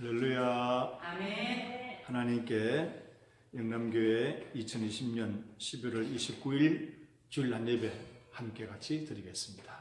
할렐루야. 아멘. 하나님께 영남교회 2020년 11월 29일 주일 한 예배 함께 같이 드리겠습니다.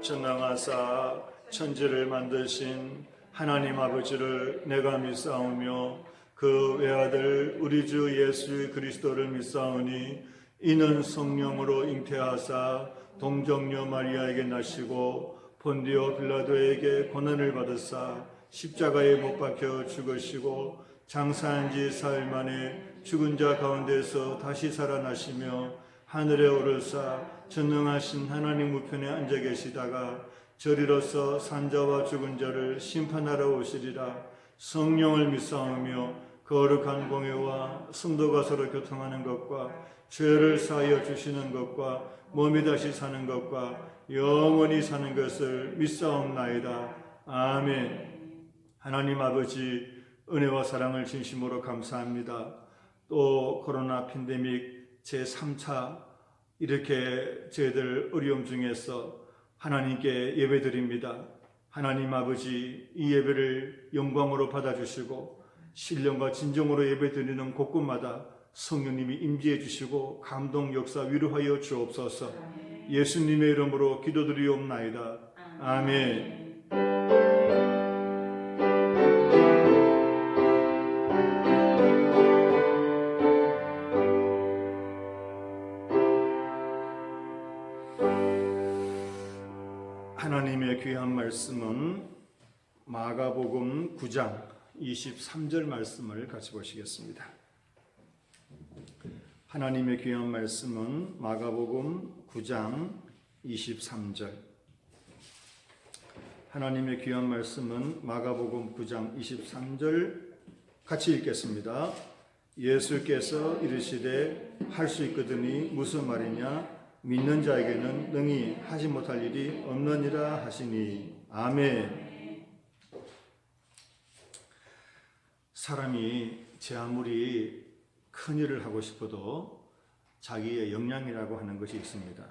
전능하사 천지를 만드신 하나님 아버지를 내가 믿사오며 그 외아들 우리 주 예수 그리스도를 믿사오니 이는 성령으로 잉태하사 동정녀 마리아에게 나시고 본디오 빌라도에게 고난을 받으사 십자가에 못 박혀 죽으시고 장사한 지 사흘 만에 죽은 자 가운데서 다시 살아나시며 하늘에 오르사 전능하신 하나님 우편에 앉아 계시다가 저리로서 산자와 죽은 자를 심판하러 오시리라. 성령을 믿사오며 거룩한 공회와 성도가 서로 교통하는 것과 죄를 사하여 주시는 것과 몸이 다시 사는 것과 영원히 사는 것을 믿사옵나이다. 아멘. 하나님 아버지 은혜와 사랑을 진심으로 감사합니다. 또 코로나 팬데믹 제3차 이렇게 저희들 어려움 중에서 하나님께 예배드립니다. 하나님 아버지 이 예배를 영광으로 받아주시고 신령과 진정으로 예배드리는 곳곳마다 성령님이 임재해 주시고 감동 역사 위로하여 주옵소서. 예수님의 이름으로 기도드리옵나이다. 아멘. 하나님의 귀한 말씀은 마가복음 9장 23절 말씀을 같이 보시겠습니다. 하나님의 귀한 말씀은 마가복음 9장 23절. 하나님의 귀한 말씀은 마가복음 9장 23절 같이 읽겠습니다. 예수께서 이르시되 할 수 있거든이 무슨 말이냐? 믿는 자에게는 능히 하지 못할 일이 없느니라 하시니. 아멘. 사람이 제 아무리 큰 일을 하고 싶어도 자기의 역량이라고 하는 것이 있습니다.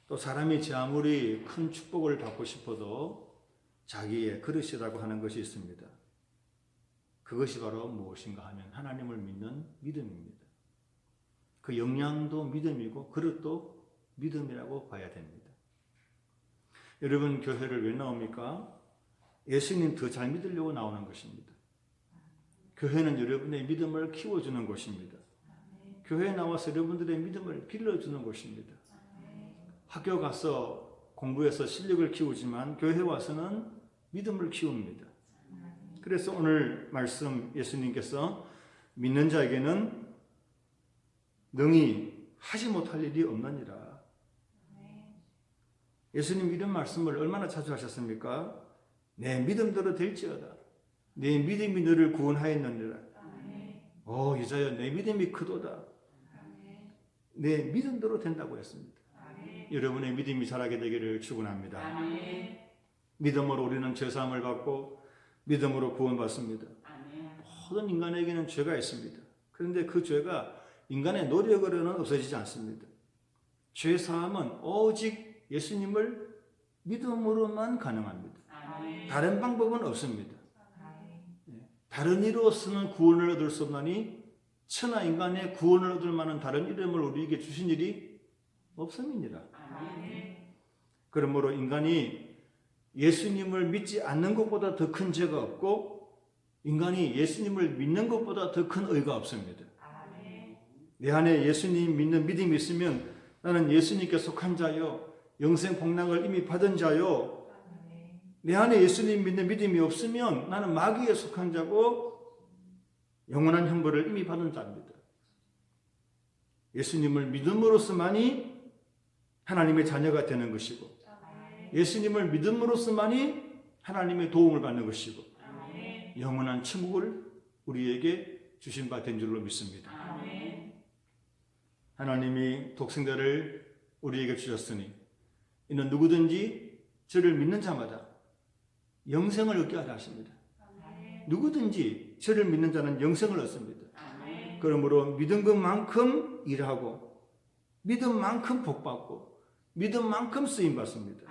또 사람이 제 아무리 큰 축복을 받고 싶어도 자기의 그릇이라고 하는 것이 있습니다. 그것이 바로 무엇인가 하면 하나님을 믿는 믿음입니다. 그 역량도 믿음이고 그릇도 믿음이라고 봐야 됩니다. 여러분 교회를 왜 나옵니까? 예수님 더 잘 믿으려고 나오는 것입니다. 교회는 여러분의 믿음을 키워주는 곳입니다. 교회에 나와서 여러분들의 믿음을 길러주는 곳입니다. 학교 가서 공부해서 실력을 키우지만 교회 와서는 믿음을 키웁니다. 그래서 오늘 말씀 예수님께서 믿는 자에게는 능히 하지 못할 일이 없느니라. 예수님 이런 말씀을 얼마나 자주 하셨습니까? 내 믿음대로 될지어다. 내 믿음이 너를 구원하였느니라. 여자여 내 믿음이 크도다. 내 믿음대로 된다고 했습니다. 여러분의 믿음이 자라게 되기를 축원합니다. 믿음으로 우리는 죄사함을 받고 믿음으로 구원받습니다. 모든 인간에게는 죄가 있습니다. 그런데 그 죄가 인간의 노력으로는 없어지지 않습니다. 죄사함은 오직 예수님을 믿음으로만 가능합니다. 다른 방법은 없습니다. 다른 이로서는 구원을 얻을 수 없나니 천하 인간의 구원을 얻을 만한 다른 이름을 우리에게 주신 일이 없음이니라. 그러므로 인간이 예수님을 믿지 않는 것보다 더 큰 죄가 없고 인간이 예수님을 믿는 것보다 더 큰 의가 없습니다. 내 안에 예수님 믿는 믿음이 있으면 나는 예수님께 속한 자요, 영생 복락을 이미 받은 자요. 내 안에 예수님 믿는 믿음이 없으면 나는 마귀에 속한 자고 영원한 형벌을 이미 받은 자입니다. 예수님을 믿음으로서만이 하나님의 자녀가 되는 것이고 예수님을 믿음으로서만이 하나님의 도움을 받는 것이고 영원한 천국을 우리에게 주신 바 된 줄로 믿습니다. 하나님이 독생자를 우리에게 주셨으니 이는 누구든지 저를 믿는 자마다 영생을 얻게 하려 하십니다. 누구든지 저를 믿는 자는 영생을 얻습니다. 그러므로 믿은 것만큼 일하고 믿음만큼 복받고 믿음만큼 쓰임받습니다.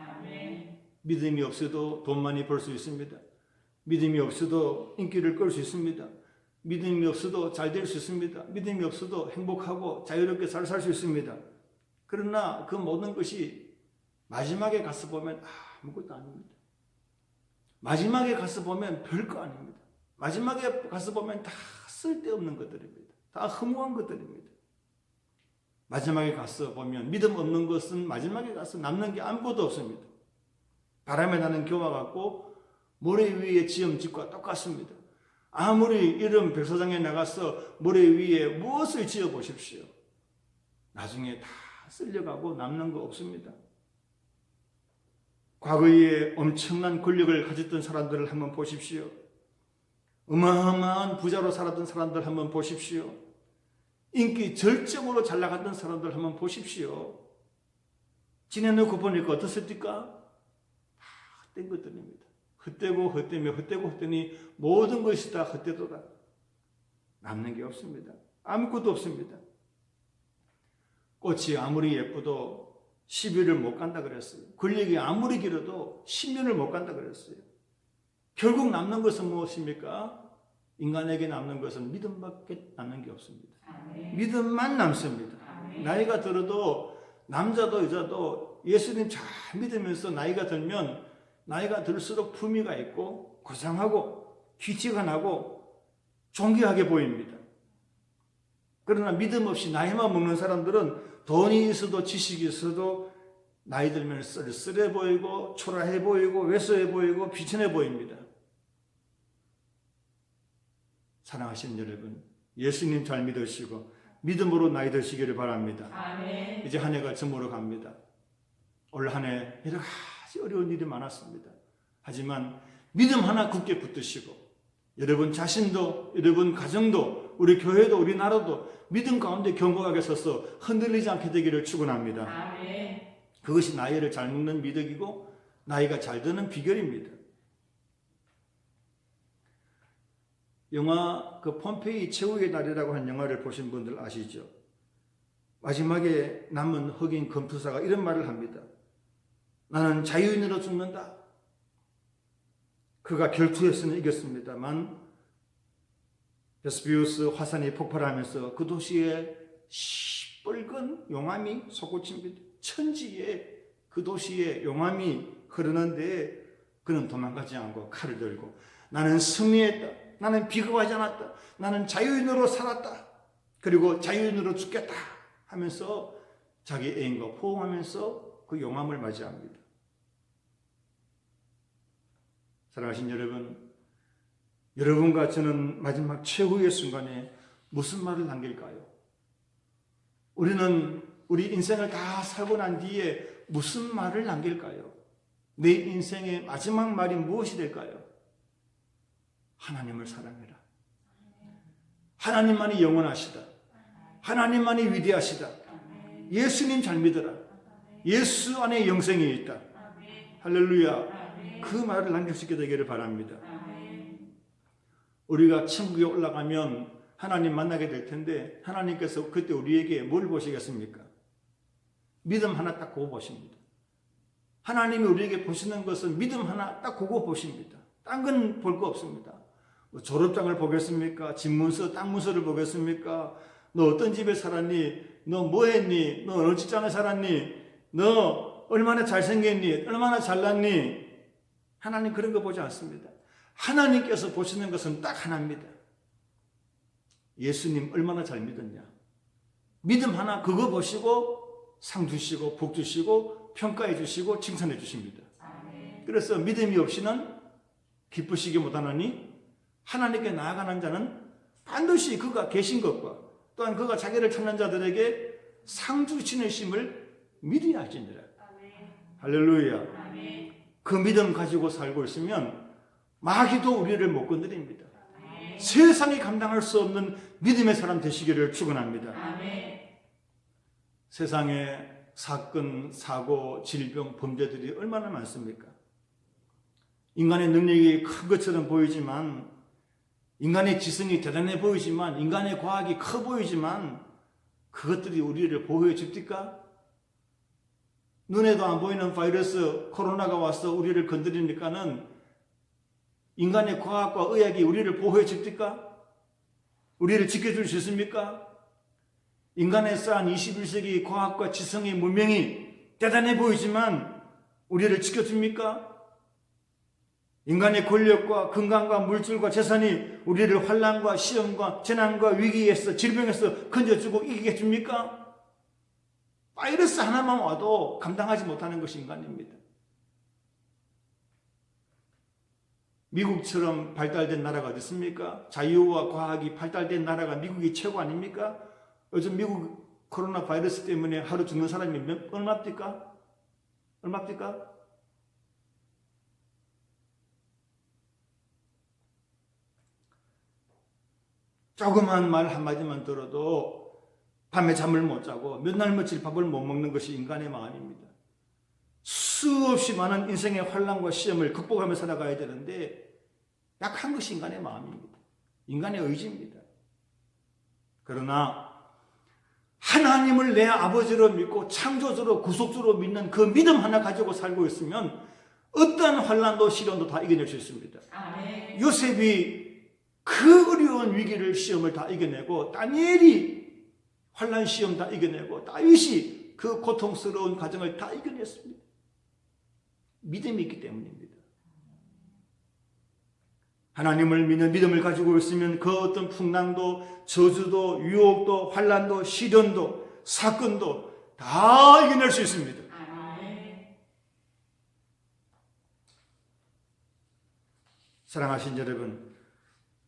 믿음이 없어도 돈 많이 벌 수 있습니다. 믿음이 없어도 인기를 끌 수 있습니다. 믿음이 없어도 잘 될 수 있습니다. 믿음이 없어도 행복하고 자유롭게 잘 살 수 있습니다. 그러나 그 모든 것이 마지막에 가서 보면 아무것도 아닙니다. 마지막에 가서 보면 별거 아닙니다. 마지막에 가서 보면 다 쓸데없는 것들입니다. 다 허무한 것들입니다. 마지막에 가서 보면 믿음 없는 것은 마지막에 가서 남는 게 아무것도 없습니다. 바람에 나는 겨와 같고 모래 위에 지은 집과 똑같습니다. 아무리 이런 백사장에 나가서 모래 위에 무엇을 지어 보십시오. 나중에 다 쓸려가고 남는 거 없습니다. 과거에 엄청난 권력을 가졌던 사람들을 한번 보십시오. 어마어마한 부자로 살았던 사람들 한번 보십시오. 인기 절정으로 잘 나갔던 사람들 한번 보십시오. 지내놓고 보니까 어떻습니까? 다 헛된 것들입니다. 헛되고 헛되며 헛되고 헛되니 모든 것이 다 헛되도다. 남는 게 없습니다. 아무것도 없습니다. 꽃이 아무리 예뻐도 10일을 못 간다 그랬어요. 권력이 아무리 길어도 10년을 못 간다 그랬어요. 결국 남는 것은 무엇입니까? 인간에게 남는 것은 믿음밖에 남는 게 없습니다. 믿음만 남습니다. 나이가 들어도 남자도 여자도 예수님 잘 믿으면서 나이가 들면 나이가 들수록 품위가 있고 고상하고 기치가 나고 존귀하게 보입니다. 그러나 믿음 없이 나이만 먹는 사람들은 돈이 있어도 지식이 있어도 나이 들면 쓸쓸해 보이고 초라해 보이고 왜소해 보이고 비천해 보입니다. 사랑하시는 여러분, 예수님 잘 믿으시고 믿음으로 나이 드시기를 바랍니다. 아멘. 이제 한 해가 저물어 갑니다. 올 한 해 여러 가지 어려운 일이 많았습니다. 하지만 믿음 하나 굳게 붙드시고 여러분 자신도 여러분 가정도 우리 교회도 우리 나라도 믿음 가운데 견고하게 서서 흔들리지 않게 되기를 축원합니다. 아멘. 그것이 나이를 잘 먹는 미덕이고 나이가 잘 드는 비결입니다. 영화 폼페이 최후의 날이라고 하는 영화를 보신 분들 아시죠? 마지막에 남은 흑인 검투사가 이런 말을 합니다. 나는 자유인으로 죽는다. 그가 결투에서는 이겼습니다만 베스비우스 화산이 폭발하면서 그 도시에 시뻘건 용암이 솟구칩니다. 천지에 그 도시에 용암이 흐르는데 그는 도망가지 않고 칼을 들고 나는 승리했다. 나는 비겁하지 않았다. 나는 자유인으로 살았다. 그리고 자유인으로 죽겠다 하면서 자기 애인과 포옹하면서 그 용암을 맞이합니다. 사랑하신 여러분, 여러분과 저는 마지막 최후의 순간에 무슨 말을 남길까요? 우리는 우리 인생을 다 살고 난 뒤에 무슨 말을 남길까요? 내 인생의 마지막 말이 무엇이 될까요? 하나님을 사랑해라. 하나님만이 영원하시다. 하나님만이 위대하시다. 예수님 잘 믿어라. 예수 안에 영생이 있다. 할렐루야. 그 말을 남길 수 있게 되기를 바랍니다. 우리가 천국에 올라가면 하나님 만나게 될 텐데 하나님께서 그때 우리에게 뭘 보시겠습니까? 믿음 하나 딱 그거 보십니다. 하나님이 우리에게 보시는 것은 믿음 하나 딱 그거 보십니다. 딴 건 볼 거 없습니다. 뭐 졸업장을 보겠습니까? 집문서, 땅 문서를 보겠습니까? 너 어떤 집에 살았니? 너 뭐 했니? 너 어느 직장에 살았니? 너 얼마나 잘생겼니? 얼마나 잘났니? 하나님 그런 거 보지 않습니다. 하나님께서 보시는 것은 딱 하나입니다. 예수님 얼마나 잘 믿었냐? 믿음 하나 그거 보시고 상 주시고 복 주시고 평가해 주시고 칭찬해 주십니다. 그래서 믿음이 없이는 기쁘시기 못하느니 하나님께 나아가는 자는 반드시 그가 계신 것과 또한 그가 자기를 찾는 자들에게 상 주시는 심을 믿어야 할지니라. 할렐루야. 그 믿음 가지고 살고 있으면 마귀도 우리를 못 건드립니다. 세상이 감당할 수 없는 믿음의 사람 되시기를 축원합니다. 세상에 사건, 사고, 질병, 범죄들이 얼마나 많습니까? 인간의 능력이 큰 것처럼 보이지만, 인간의 지성이 대단해 보이지만, 인간의 과학이 커 보이지만 그것들이 우리를 보호해 줍니까? 눈에도 안 보이는 바이러스 코로나가 와서 우리를 건드리니까는 인간의 과학과 의학이 우리를 보호해 줍니까? 우리를 지켜줄 수 있습니까? 인간에 쌓은 21세기 과학과 지성의 문명이 대단해 보이지만 우리를 지켜줍니까? 인간의 권력과 건강과 물질과 재산이 우리를 환난과 시험과 재난과 위기에서 질병에서 건져주고 이기게 해줍니까? 바이러스 하나만 와도 감당하지 못하는 것이 인간입니다. 미국처럼 발달된 나라가 어디 있습니까? 자유와 과학이 발달된 나라가 미국이 최고 아닙니까? 요즘 미국 코로나 바이러스 때문에 하루 죽는 사람이 얼마입니까? 얼마입니까? 조그만 말 한마디만 들어도 밤에 잠을 못 자고 몇 날 며칠 밥을 못 먹는 것이 인간의 마음입니다. 수없이 많은 인생의 환난과 시험을 극복하며 살아가야 되는데 약한 것이 인간의 마음입니다. 인간의 의지입니다. 그러나 하나님을 내 아버지로 믿고 창조주로 구속주로 믿는 그 믿음 하나 가지고 살고 있으면 어떠한 환난도 시련도 다 이겨낼 수 있습니다. 아멘. 요셉이 그 어려운 위기를 시험을 다 이겨내고 다니엘이 환난 시험 다 이겨내고 다윗이 그 고통스러운 과정을 다 이겨냈습니다. 믿음이 있기 때문입니다. 하나님을 믿는 믿음을 가지고 있으면 그 어떤 풍랑도 저주도 유혹도 환난도 시련도 사건도 다 이겨낼 수 있습니다. 사랑하신 여러분,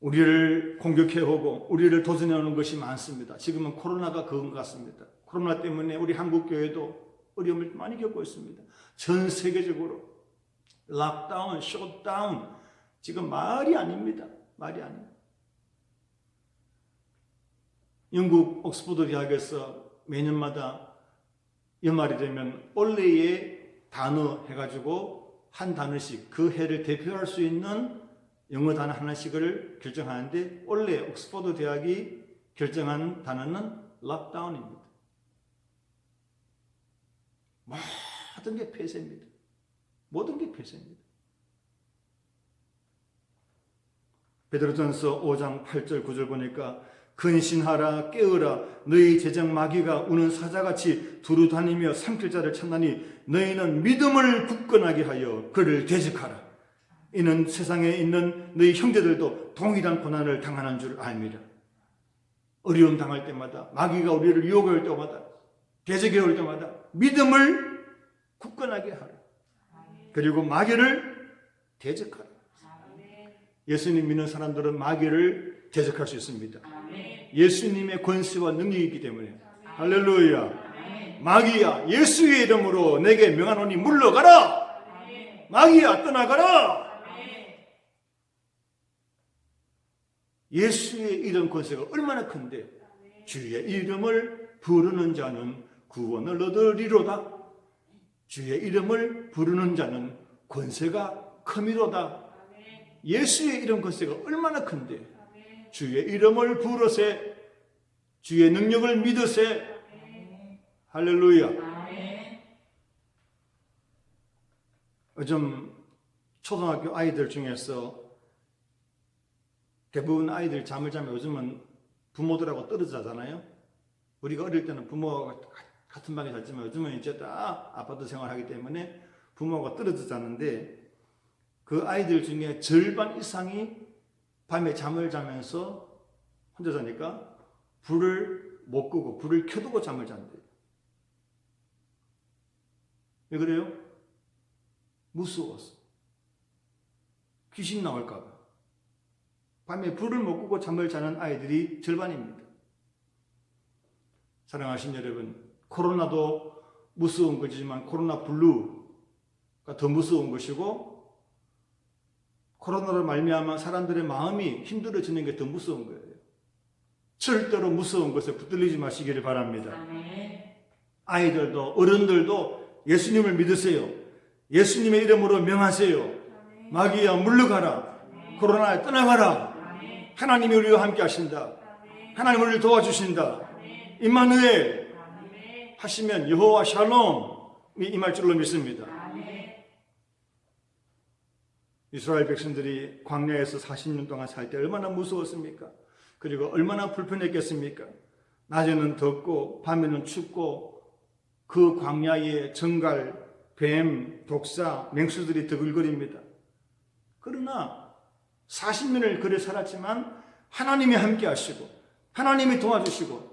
우리를 공격해오고 우리를 도전해오는 것이 많습니다. 지금은 코로나가 그건 같습니다. 코로나 때문에 우리 한국교회도 어려움을 많이 겪고 있습니다. 전 세계적으로 락다운, 셧다운 지금 말이 아닙니다. 말이 아닙니다. 영국 옥스퍼드 대학에서 매년마다 연말이 되면 올해의 단어 해가지고 한 단어씩 그 해를 대표할 수 있는 영어 단어 하나씩을 결정하는데 올해 옥스퍼드 대학이 결정한 단어는 락다운입니다. 모든 게 폐쇄입니다. 모든 게 폐쇄입니다. 베드로전서 5장 8절 9절 보니까 근신하라 깨어라 너희 제정 마귀가 우는 사자같이 두루 다니며 삼킬 자를 찾나니 너희는 믿음을 굳건하게 하여 그를 대적하라. 이는 세상에 있는 너희 형제들도 동일한 고난을 당하는 줄 압니다. 어려움 당할 때마다 마귀가 우리를 유혹할 때마다 대적해 올 때마다 믿음을 굳건하게 하라. 그리고 마귀를 대적하라. 예수님 믿는 사람들은 마귀를 대적할 수 있습니다. 예수님의 권세와 능력이 있기 때문에. 할렐루야. 마귀야, 예수의 이름으로 내게 명하노니 물러가라. 마귀야, 떠나가라. 예수의 이름 권세가 얼마나 큰데 주의 이름을 부르는 자는 구원을 얻으리로다. 주의 이름을 부르는 자는 권세가 크미로다. 예수의 이름 권세가 얼마나 큰데 주의 이름을 부르세, 주의 능력을 믿으세. 할렐루야. 요즘 초등학교 아이들 중에서 대부분 아이들 잠을 자면 요즘은 부모들하고 떨어져 자잖아요. 우리가 어릴 때는 부모가 같은 방에 잤지만 요즘은 이제 다 아파트 생활하기 때문에 부모가 떨어져 자는데 그 아이들 중에 절반 이상이 밤에 잠을 자면서 혼자 자니까 불을 못 끄고 불을 켜두고 잠을 잔대요. 왜 그래요? 무서워서. 귀신 나올까 봐. 밤에 불을 못 끄고 잠을 자는 아이들이 절반입니다. 사랑하신 여러분, 코로나도 무서운 거지만 코로나 블루가 더 무서운 것이고 코로나로 말미암아 사람들의 마음이 힘들어지는 게 더 무서운 거예요. 절대로 무서운 것에 붙들리지 마시기를 바랍니다. 아이들도 어른들도 예수님을 믿으세요. 예수님의 이름으로 명하세요. 마귀야 물러가라. 코로나에 떠나가라. 하나님이 우리와 함께 하신다. 하나님 우리를 도와주신다. 임마누엘 하시면 여호와 샬롬이 임할 줄로 믿습니다. 이스라엘 백성들이 광야에서 40년 동안 살 때 얼마나 무서웠습니까? 그리고 얼마나 불편했겠습니까? 낮에는 덥고 밤에는 춥고 그 광야에 정갈, 뱀, 독사, 맹수들이 드글거립니다. 그러나 40년을 그래 살았지만 하나님이 함께 하시고 하나님이 도와주시고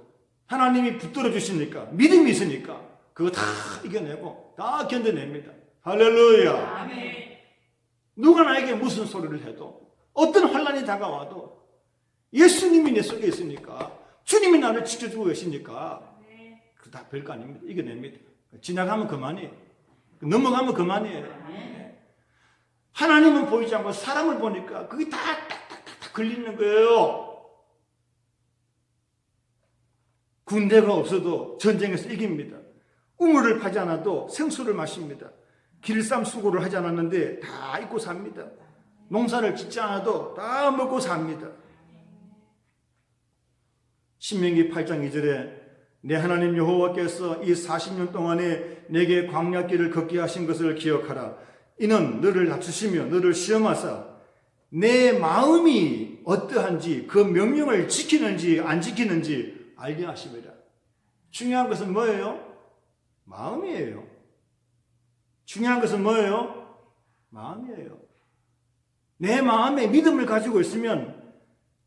하나님이 붙들어 주시니까 믿음이 있으니까 그거 다 이겨내고 다 견뎌냅니다. 할렐루야. 아멘. 누가 나에게 무슨 소리를 해도 어떤 환난이 다가와도 예수님이 내 속에 있으니까 주님이 나를 지켜주고 계시니까 그 다 별거 아닙니다. 이겨냅니다. 지나가면 그만이에요. 넘어가면 그만이에요. 하나님은 보이지 않고 사람을 보니까 그게 다 딱딱딱 걸리는 거예요. 군대가 없어도 전쟁에서 이깁니다. 우물을 파지 않아도 생수를 마십니다. 길쌈수고를 하지 않았는데 다 입고 삽니다. 농사를 짓지 않아도 다 먹고 삽니다. 신명기 8장 2절에 내 하나님 여호와께서 이 40년 동안에 내게 광야길을 걷게 하신 것을 기억하라. 이는 너를 낮추시며 너를 시험하사 내 마음이 어떠한지 그 명령을 지키는지 안 지키는지 알게 하심이라. 중요한 것은 뭐예요? 마음이에요. 중요한 것은 뭐예요? 마음이에요. 내 마음에 믿음을 가지고 있으면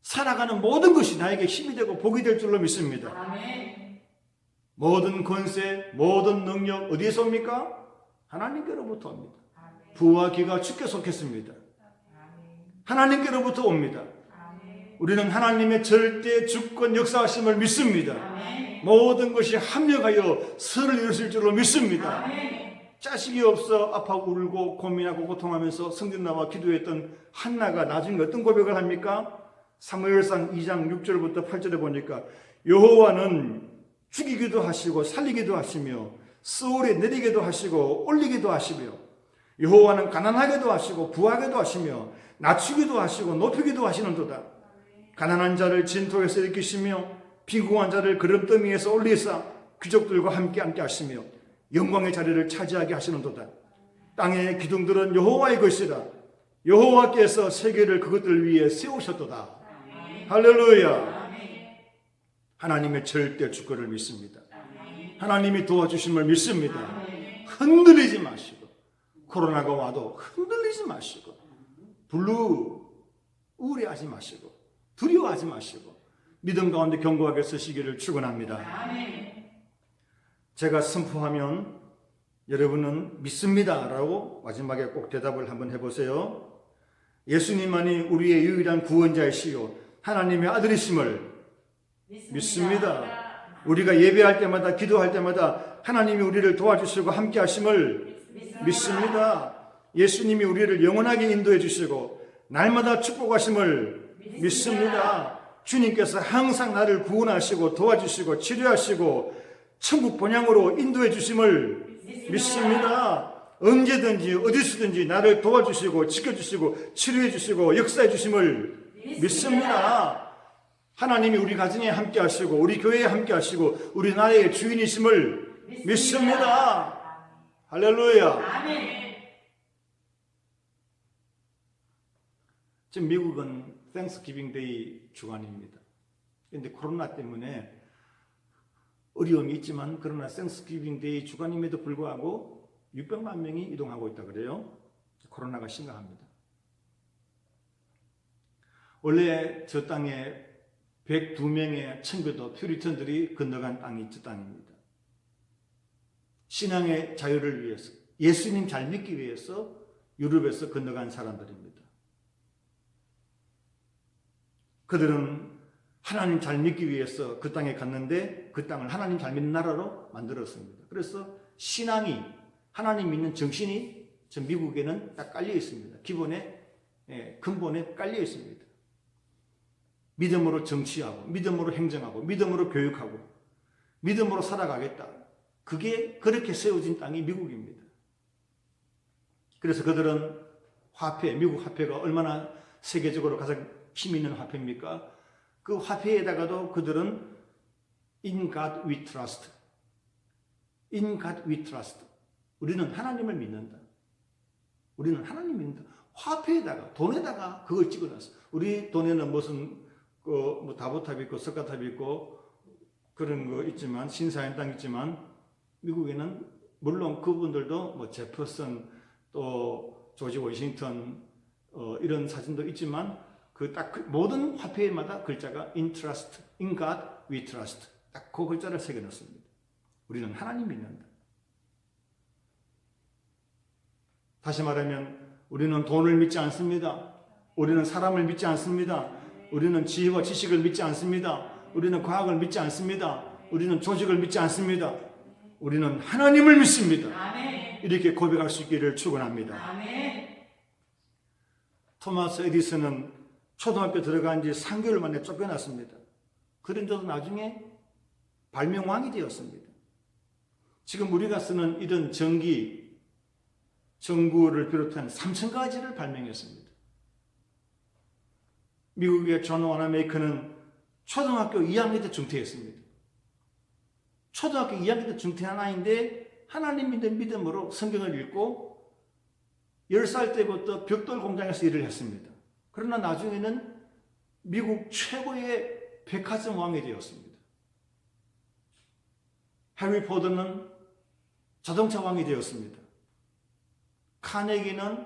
살아가는 모든 것이 나에게 힘이 되고 복이 될 줄로 믿습니다. 아멘. 모든 권세, 모든 능력 어디에서 옵니까? 하나님께로부터 옵니다. 아멘. 부와 기가 주께 속했습니다. 아멘. 하나님께로부터 옵니다. 아멘. 우리는 하나님의 절대 주권 역사하심을 믿습니다. 아멘. 모든 것이 합력하여 선을 이루실 줄로 믿습니다. 아멘. 자식이 없어 아파하고 울고 고민하고 고통하면서 성전 나와 기도했던 한나가 나중에 어떤 고백을 합니까? 사무엘상 2장 6절부터 8절에 보니까 여호와는 죽이기도 하시고 살리기도 하시며 스올에 내리기도 하시고 올리기도 하시며 여호와는 가난하게도 하시고 부하게도 하시며 낮추기도 하시고 높이기도 하시는도다. 가난한 자를 진토에서 일으키시며 비구한 자를 그름더미에서 올리사 귀족들과 함께 하시며 영광의 자리를 차지하게 하시는도다. 땅의 기둥들은 여호와의 것이라. 여호와께서 세계를 그것들 위에 세우셨도다. 아멘. 할렐루야. 아멘. 하나님의 절대 주권을 믿습니다. 아멘. 하나님이 도와주심을 믿습니다. 아멘. 흔들리지 마시고 코로나가 와도 흔들리지 마시고 우울해하지 마시고 두려워하지 마시고 믿음 가운데 견고하게 서시기를 축원합니다. 아멘. 제가 선포하면 여러분은 믿습니다 라고 마지막에 꼭 대답을 한번 해보세요. 예수님만이 우리의 유일한 구원자이시요 하나님의 아들이심을 믿습니다. 우리가 예배할 때마다 기도할 때마다 하나님이 우리를 도와주시고 함께 하심을 믿습니다. 예수님이 우리를 영원하게 인도해 주시고 날마다 축복하심을 믿습니다. 주님께서 항상 나를 구원하시고 도와주시고 치료하시고 천국 본향으로 인도해 주심을 믿습니다. 언제든지 어디서든지 나를 도와주시고 지켜주시고 치료해 주시고 역사해 주심을 믿습니다. 하나님이 우리 가정에 함께 하시고 우리 교회에 함께 하시고 우리 나라의 주인이심을 믿습니다. 할렐루야. 지금 미국은 땡스기빙 데이 주간입니다. 그런데 코로나 때문에 어려움이 있지만 그러나 땡스기빙 데이 주간임에도 불구하고 600만 명이 이동하고 있다 그래요. 코로나가 심각합니다. 원래 저 땅에 102명의 청교도 퓨리턴들이 건너간 땅이 저 땅입니다. 신앙의 자유를 위해서 예수님 잘 믿기 위해서 유럽에서 건너간 사람들입니다. 그들은 하나님 잘 믿기 위해서 그 땅에 갔는데 그 땅을 하나님 잘 믿는 나라로 만들었습니다. 그래서 신앙이 하나님 믿는 정신이 저 미국에는 딱 깔려 있습니다. 근본에 깔려 있습니다. 믿음으로 정치하고 믿음으로 행정하고 믿음으로 교육하고 믿음으로 살아가겠다. 그게 그렇게 세워진 땅이 미국입니다. 그래서 그들은 미국 화폐가 얼마나 세계적으로 가장 힘 있는 화폐입니까? 그 화폐에다가도 그들은 In God we trust. In God we trust. 우리는 하나님을 믿는다. 우리는 하나님 믿는다. 화폐에다가 돈에다가 그걸 찍어놨어. 우리 돈에는 무슨 뭐 다보탑 있고 석가탑 있고 그런 거 있지만 신사의 땅 있지만 미국에는 물론 그분들도 뭐 제퍼슨 또 조지 워싱턴 이런 사진도 있지만 그 모든 화폐마다 글자가 In trust, In God we trust. 딱 그 글자를 새겨놨습니다. 우리는 하나님 믿는다. 다시 말하면 우리는 돈을 믿지 않습니다. 우리는 사람을 믿지 않습니다. 우리는 지혜와 지식을 믿지 않습니다. 우리는 과학을 믿지 않습니다. 우리는 조직을 믿지 않습니다. 우리는 하나님을 믿습니다. 이렇게 고백할 수 있기를 축원합니다. 토마스 에디슨은 초등학교 들어간 지 3개월 만에 쫓겨났습니다. 그런데도 나중에 발명왕이 되었습니다. 지금 우리가 쓰는 이런 전구를 비롯한 3,000가지를 발명했습니다. 미국의 존 와나메이커는 초등학교 2학년 때 중퇴했습니다. 초등학교 2학년 때 중퇴한 아이인데 하나님 믿는 믿음으로 성경을 읽고 10살 때부터 벽돌 공장에서 일을 했습니다. 그러나 나중에는 미국 최고의 백화점 왕이 되었습니다. 해리 포더는 자동차 왕이 되었습니다. 카네기는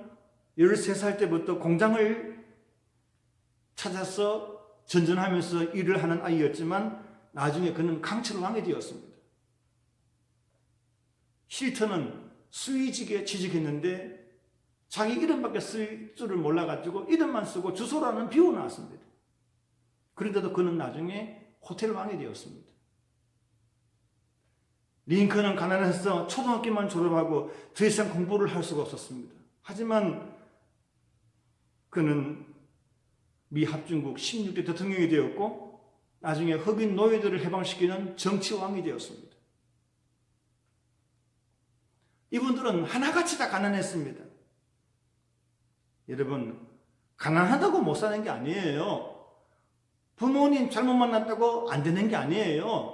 13살 때부터 공장을 찾아서 전전하면서 일을 하는 아이였지만 나중에 그는 강철 왕이 되었습니다. 힐턴은 수의직에 취직했는데 자기 이름밖에 쓸 줄을 몰라가지고 이름만 쓰고 주소라는 비워 나왔습니다. 그런데도 그는 나중에 호텔 왕이 되었습니다. 링컨은 가난해서 초등학교만 졸업하고 더 이상 공부를 할 수가 없었습니다. 하지만 그는 미 합중국 16대 대통령이 되었고 나중에 흑인 노예들을 해방시키는 정치왕이 되었습니다. 이분들은 하나같이 다 가난했습니다. 여러분, 가난하다고 못 사는 게 아니에요. 부모님 잘못 만났다고 안 되는 게 아니에요.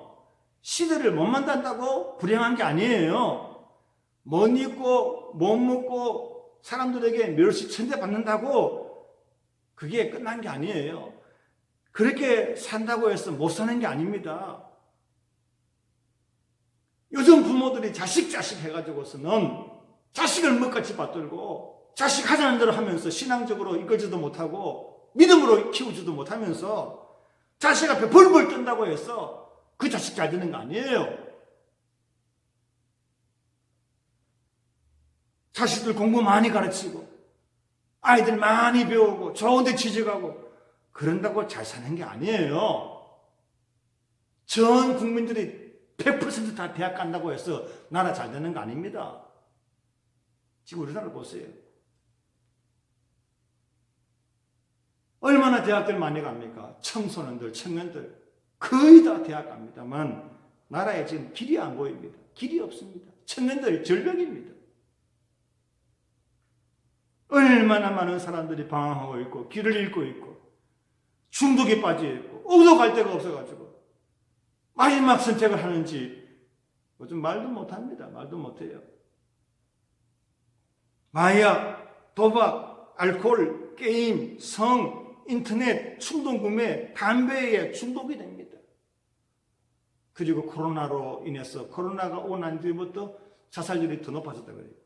시대를 못 만난다고 불행한 게 아니에요. 못 입고 못 먹고 사람들에게 멸시 천대받는다고 그게 끝난 게 아니에요. 그렇게 산다고 해서 못 사는 게 아닙니다. 요즘 부모들이 자식 해가지고서는 자식을 먹같이 받들고 자식 하자는 대로 하면서 신앙적으로 이끌지도 못하고 믿음으로 키우지도 못하면서 자식 앞에 벌벌 뜬다고 해서 그 자식 잘 되는 거 아니에요. 자식들 공부 많이 가르치고 아이들 많이 배우고 좋은 데 취직하고 그런다고 잘 사는 게 아니에요. 전 국민들이 100% 대학 간다고 해서 나라 잘 되는 거 아닙니다. 지금 우리나라 보세요. 얼마나 대학들 많이 갑니까? 청소년들, 청년들 거의 다 대학 갑니다만 나라에 지금 길이 안 보입니다. 길이 없습니다. 청년들 절벽입니다. 얼마나 많은 사람들이 방황하고 있고 길을 잃고 있고 중독에 빠져 있고 어디도 갈 데가 없어가지고 마지막 선택을 하는지 좀 말도 못합니다. 말도 못해요. 마약, 도박, 알코올, 게임, 성, 인터넷, 충동구매, 담배에 중독이 됩니다. 그리고 코로나로 인해서 코로나가 오고 난 뒤부터 자살률이 더 높아졌다 그래요.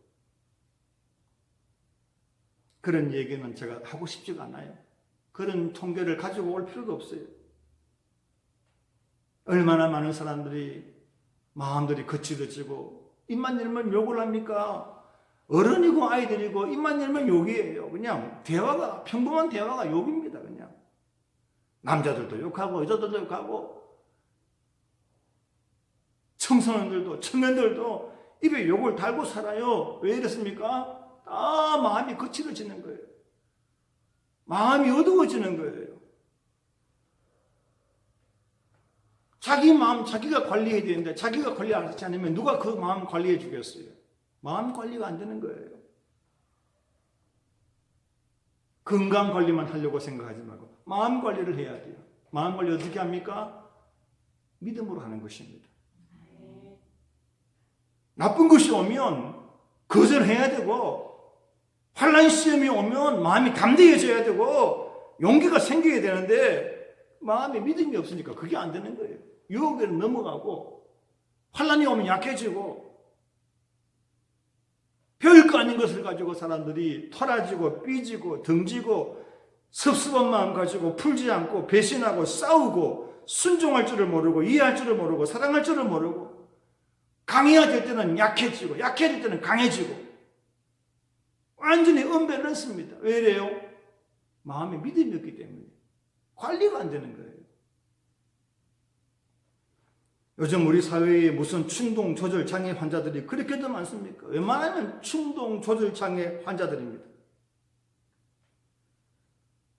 그런 얘기는 제가 하고 싶지가 않아요. 그런 통계를 가지고 올 필요도 없어요. 얼마나 많은 사람들이 마음들이 거칠어지고 입만 열면 욕을 합니까? 어른이고 아이들이고 입만 열면 욕이에요. 그냥 대화가 평범한 대화가 욕입니다. 그냥 남자들도 욕하고 여자들도 욕하고 청소년들도 청년들도 입에 욕을 달고 살아요. 왜 이렇습니까? 다 마음이 거칠어지는 거예요. 마음이 어두워지는 거예요. 자기 마음 자기가 관리해야 되는데 자기가 관리하지 않으면 누가 그 마음 관리해 주겠어요? 마음 관리가 안 되는 거예요. 건강 관리만 하려고 생각하지 말고 마음 관리를 해야 돼요. 마음 관리 어떻게 합니까? 믿음으로 하는 것입니다. 나쁜 것이 오면 거절해야 되고 환난 시험이 오면 마음이 담대해져야 되고 용기가 생겨야 되는데 마음에 믿음이 없으니까 그게 안 되는 거예요. 유혹에는 넘어가고 환난이 오면 약해지고 별거 아닌 것을 가지고 사람들이 토라지고 삐지고 등지고 섭섭한 마음 가지고 풀지 않고 배신하고 싸우고 순종할 줄을 모르고 이해할 줄을 모르고 사랑할 줄을 모르고 강해야 될 때는 약해지고 약해질 때는 강해지고 완전히 언밸런스입니다. 왜 이래요? 마음에 믿음이 없기 때문에 관리가 안 되는 거예요. 요즘 우리 사회에 무슨 충동 조절 장애 환자들이 그렇게도 많습니까? 웬만하면 충동 조절 장애 환자들입니다.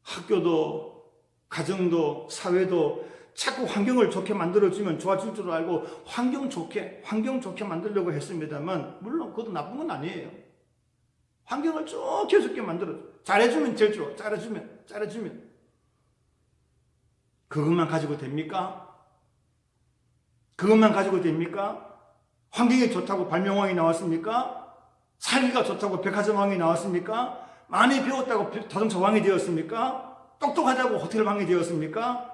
학교도 가정도 사회도 자꾸 환경을 좋게 만들어주면 좋아질 줄 알고 환경 좋게 만들려고 했습니다만 물론 그것도 나쁜 건 아니에요. 환경을 좋게 만들어줘. 잘해주면 제일 좋아. 잘해주면 그것만 가지고 됩니까? 그것만 가지고 됩니까? 환경이 좋다고 발명왕이 나왔습니까? 살기가 좋다고 백화점왕이 나왔습니까? 많이 배웠다고 자동차 왕이 되었습니까? 똑똑하다고 호텔 왕이 되었습니까?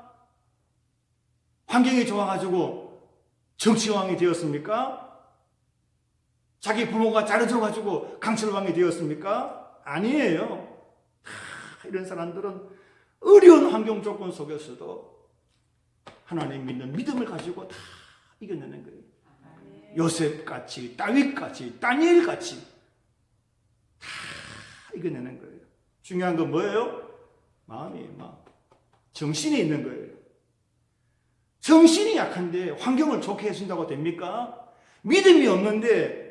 환경이 좋아가지고 정치왕이 되었습니까? 자기 부모가 잘해줘가지고 강철왕이 되었습니까? 아니에요. 이런 사람들은 어려운 환경 조건 속에서도 하나님 믿는 믿음을 가지고 다 이겨내는 거예요. 요셉같이 다윗같이 다니엘같이 다 이겨내는 거예요. 중요한 건 뭐예요? 마음이 정신이 있는 거예요. 정신이 약한데 환경을 좋게 해준다고 됩니까? 믿음이 없는데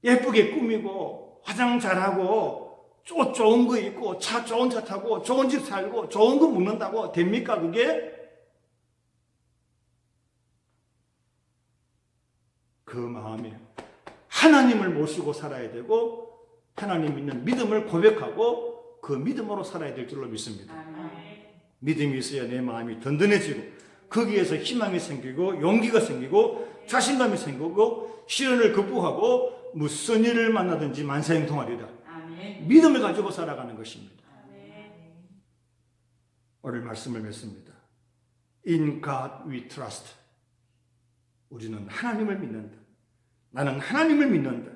예쁘게 꾸미고 화장 잘하고 옷 좋은 거 입고 좋은 차 타고 좋은 집 살고 좋은 거 먹는다고 됩니까 그게? 그 마음에 하나님을 모시고 살아야 되고 하나님 믿는 믿음을 고백하고 그 믿음으로 살아야 될 줄로 믿습니다. 믿음이 있어야 내 마음이 든든해지고 거기에서 희망이 생기고 용기가 생기고 자신감이 생기고 시련을 극복하고 무슨 일을 만나든지 만사형통하리라. 믿음을 가지고 살아가는 것입니다. 오늘 말씀을 맺습니다. In God we trust. 우리는 하나님을 믿는다. 나는 하나님을 믿는다.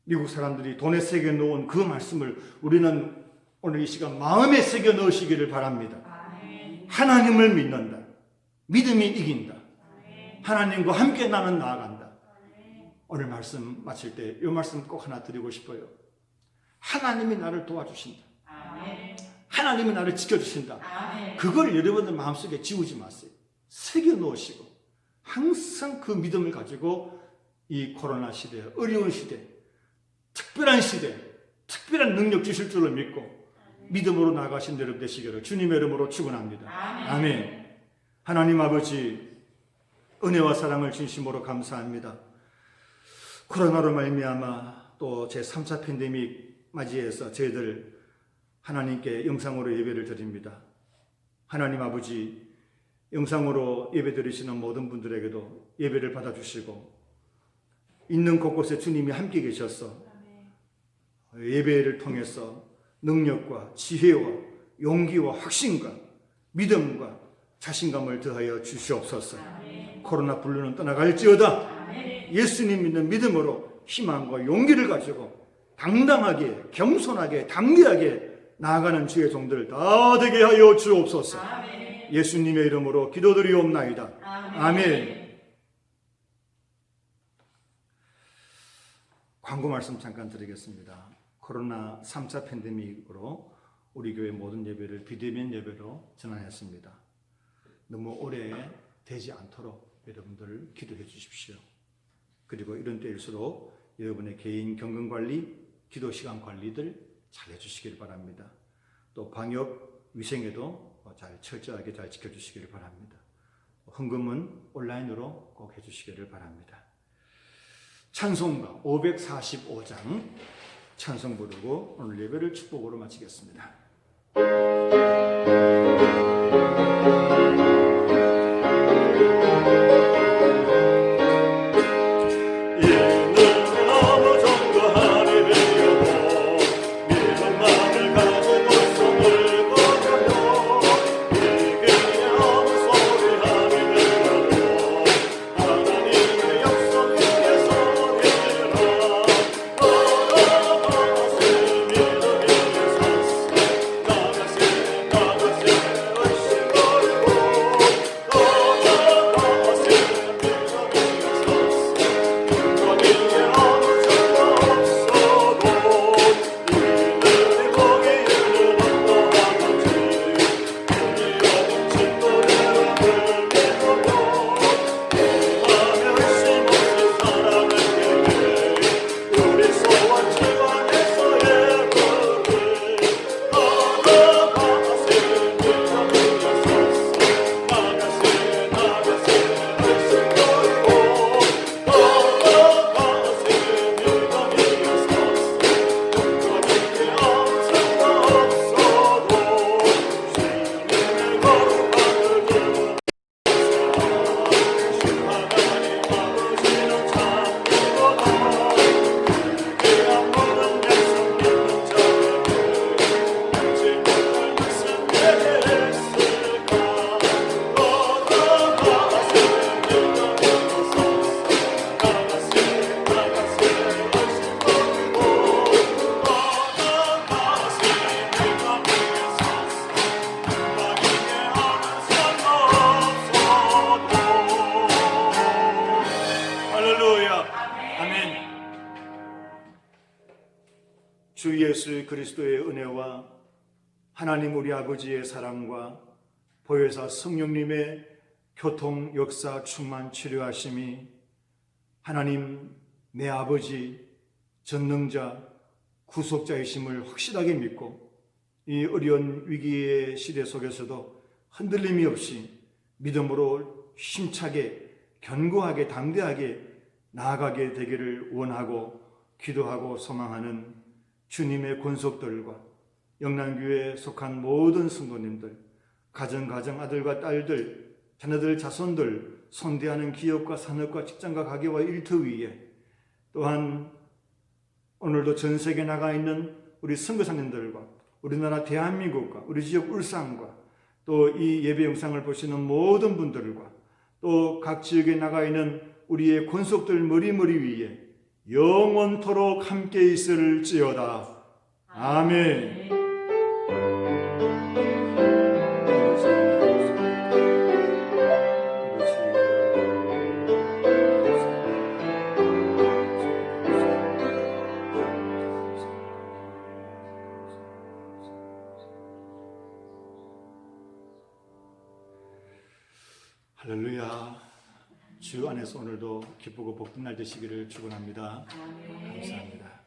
미국 사람들이 돈에 새겨 놓은 그 말씀을 우리는 오늘 이 시간 마음에 새겨 넣으시기를 바랍니다. 하나님을 믿는다. 믿음이 이긴다. 하나님과 함께 나는 나아간다. 오늘 말씀 마칠 때 이 말씀 꼭 하나 드리고 싶어요. 하나님이 나를 도와주신다. 아멘. 하나님이 나를 지켜주신다. 아멘. 그걸 여러분들 마음속에 지우지 마세요. 새겨 놓으시고 항상 그 믿음을 가지고 이 코로나 시대, 어려운 시대, 특별한 시대, 특별한 능력 주실 줄로 믿고 믿음으로 나가신 여러분 되시기를 주님의 이름으로 축원합니다. 아멘. 하나님 아버지, 은혜와 사랑을 진심으로 감사합니다. 코로나로 말미암아 또 제3차 팬데믹 맞이해서 저희들 하나님께 영상으로 예배를 드립니다. 하나님 아버지, 영상으로 예배 드리시는 모든 분들에게도 예배를 받아주시고 있는 곳곳에 주님이 함께 계셔서 예배를 통해서 능력과 지혜와 용기와 확신과 믿음과 자신감을 더하여 주시옵소서. 코로나 불루는 떠나갈지어다. 예수님 믿는 믿음으로 희망과 용기를 가지고 당당하게 겸손하게 담대하게 나아가는 주의 종들 다 되게 하여 주옵소서. 예수님의 이름으로 기도드리옵나이다. 아멘. 광고 말씀 잠깐 드리겠습니다. 코로나 3차 팬데믹으로 우리 교회 모든 예배를 비대면 예배로 전환했습니다. 너무 오래 되지 않도록 여러분들 기도해 주십시오. 그리고 이런 때일수록 여러분의 개인 경건관리, 기도시간 관리들 잘 해주시길 바랍니다. 또 방역 위생에도 잘 철저하게 잘 지켜주시길 바랍니다. 헌금은 온라인으로 꼭 해주시기를 바랍니다. 찬송가 545장 찬송 부르고 오늘 예배를 축복으로 마치겠습니다. 주 예수 그리스도의 은혜와 하나님 우리 아버지의 사랑과 보혜사 성령님의 교통, 역사, 충만, 치료하심이 하나님 내 아버지 전능자 구속자이심을 확실하게 믿고 이 어려운 위기의 시대 속에서도 흔들림이 없이 믿음으로 힘차게 견고하게 담대하게 나아가게 되기를 원하고 기도하고 소망하는 주님의 권속들과 영남교회에 속한 모든 성도님들, 가정 아들과 딸들, 자녀들, 자손들, 손대하는 기업과 산업과 직장과 가게와 일터 위에 또한 오늘도 전 세계에 나가 있는 우리 선교사님들과 우리나라 대한민국과 우리 지역 울산과 또 이 예배 영상을 보시는 모든 분들과 또 각 지역에 나가 있는 우리의 권속들 머리 위에 영원토록 함께 있을지어다. 아멘. 할렐루야. 주 안에서 오늘도 기쁘고 복된 날 되시기를 축원합니다. 감사합니다.